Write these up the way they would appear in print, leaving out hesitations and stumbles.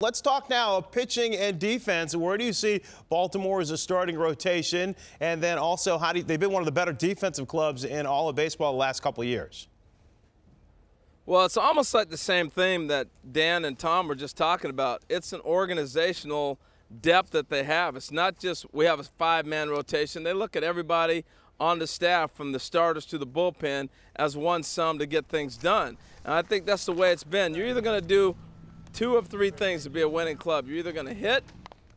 let's talk now of pitching and defense. Where do you see Baltimore as a starting rotation? And then also, they've been one of the better defensive clubs in all of baseball the last couple of years. Well, it's almost like the same theme that Dan and Tom were just talking about. It's an organizational depth that they have. It's not just we have a 5-man rotation. They look at everybody on the staff from the starters to the bullpen as one sum to get things done. And I think that's the way it's been. You're either going to do 2 of 3 things to be a winning club. You're either going to hit,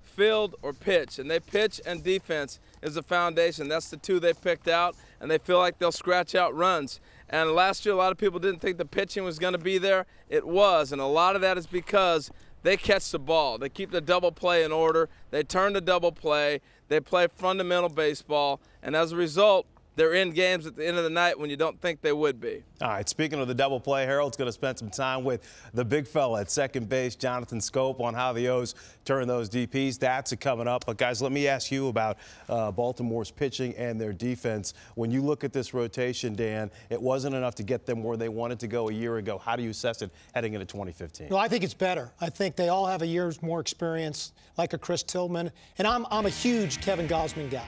field, or pitch. And they pitch and defense is the foundation. That's the 2 they picked out, and they feel like they'll scratch out runs. And last year, a lot of people didn't think the pitching was going to be there. It was, and a lot of that is because they catch the ball. They keep the double play in order. They turn the double play. They play fundamental baseball, and as a result, they're in games at the end of the night when you don't think they would be. All right, speaking of the double play, Harold's going to spend some time with the big fella at second base, Jonathan Schoop, on how the O's turn those DPs. That's coming up. But, guys, let me ask you about Baltimore's pitching and their defense. When you look at this rotation, Dan, it wasn't enough to get them where they wanted to go a year ago. How do you assess it heading into 2015? No, I think it's better. I think they all have a year's more experience, like a Chris Tillman. And I'm a huge Kevin Gausman guy.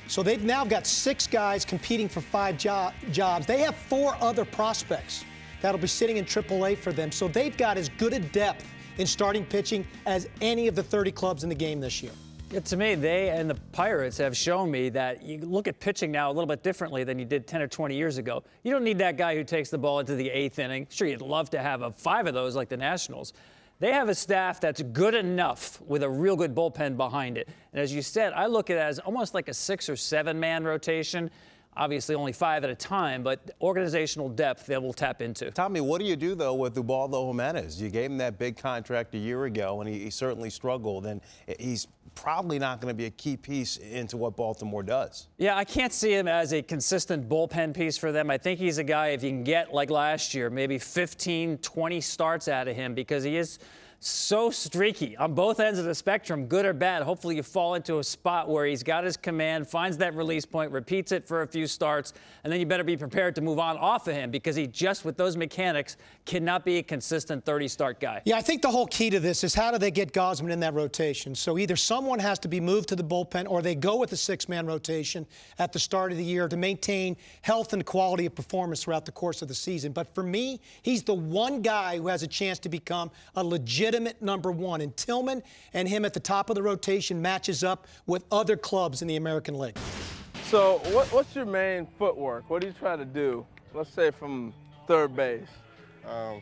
So they've now got 6 guys competing for 5 jobs. They have 4 other prospects that'll be sitting in AAA for them. So they've got as good a depth in starting pitching as any of the 30 clubs in the game this year. Yeah, to me, they and the Pirates have shown me that you look at pitching now a little bit differently than you did 10 or 20 years ago. You don't need that guy who takes the ball into the 8th inning. Sure, you'd love to have 5 of those like the Nationals. They have a staff that's good enough with a real good bullpen behind it. And as you said, I look at it as almost like a 6- or 7-man rotation. Obviously only 5 at a time, but organizational depth they will tap into. Tommy, what do you do, though, with Ubaldo Jimenez? You gave him that big contract a year ago, and he certainly struggled, and he's probably not going to be a key piece into what Baltimore does. Yeah, I can't see him as a consistent bullpen piece for them. I think he's a guy, if you can get, like last year, maybe 15, 20 starts out of him, because he is so streaky on both ends of the spectrum, good or bad. Hopefully you fall into a spot where he's got his command, finds that release point, repeats it for a few starts, and then you better be prepared to move on off of him, because he just, with those mechanics, cannot be a consistent 30-start guy. Yeah, I think the whole key to this is how do they get Gausman in that rotation? So either someone has to be moved to the bullpen, or they go with a 6-man rotation at the start of the year to maintain health and quality of performance throughout the course of the season. But for me, he's the one guy who has a chance to become a legitimate number 1. And Tillman and him at the top of the rotation matches up with other clubs in the American League. So what's your main footwork? What do you try to do? Let's say from third base.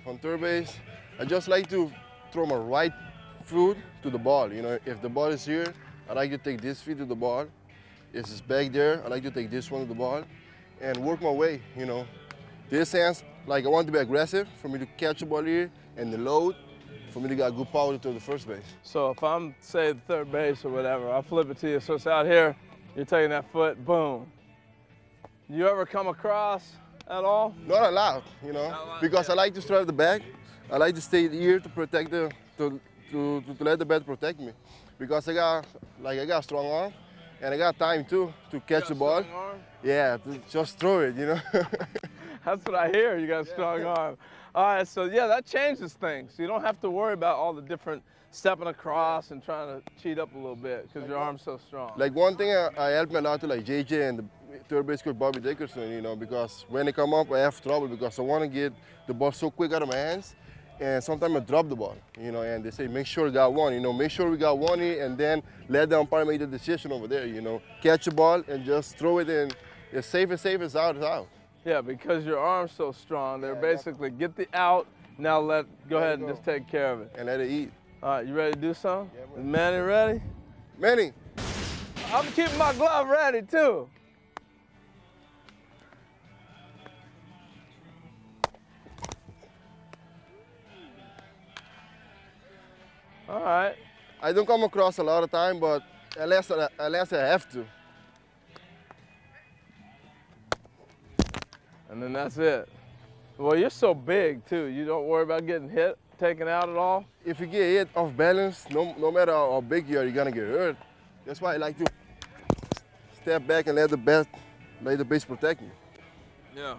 From third base, I just like to throw my right foot to the ball. You know, if the ball is here, I like to take this feet to the ball. If it's back there, I like to take this one to the ball and work my way, you know. This hands, like I want to be aggressive for me to catch the ball here and the load for me to get good power to the first base. So if I'm, say, third base or whatever, I'll flip it to you. So it's out here, you're taking that foot, boom. You ever come across at all? Not a lot, you know, because I like to start at the back. I like to stay here to protect to let the bat protect me, because I got a strong arm, and I got time too to catch the ball. Yeah, to just throw it, you know. That's what I hear. You got a strong arm. All right, so yeah, that changes things. You don't have to worry about all the different stepping across and trying to cheat up a little bit because your arm's so strong. Like one thing I help me a lot to like JJ and the third base coach Bobby Dickerson, you know, because when they come up, I have trouble because I want to get the ball so quick out of my hands, and sometimes I drop the ball, you know, and they say, make sure we got one, you know, make sure we got one here, and then let the umpire make the decision over there, you know. Catch the ball and just throw it in. As safe as out, it's out. Yeah, because your arm's so strong, they're basically get the out, now go ahead and just take care of it. And let it eat. All right, you ready to do something? Yeah, is Manny ready? Manny. I'm keeping my glove ready, too. All right. I don't come across a lot of time, but unless I have to. And then that's it. Well, you're so big, too. You don't worry about getting hit, taken out at all? If you get hit off balance, no matter how big you are, you're going to get hurt. That's why I like to step back and let the base protect me. Yeah.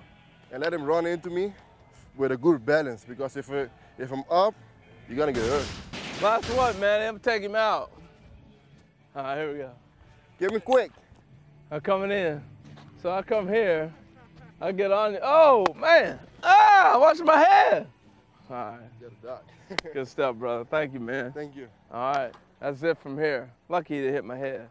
And let him run into me with a good balance, because if I'm up, you're going to get hurt. Last one, man. I'm take him out. All right, here we go. Get me quick. I'm coming in. So I come here. I get on. Oh, man. Ah, watch my head. All right. Good stuff, brother. Thank you, man. Thank you. All right. That's it from here. Lucky to hit my head.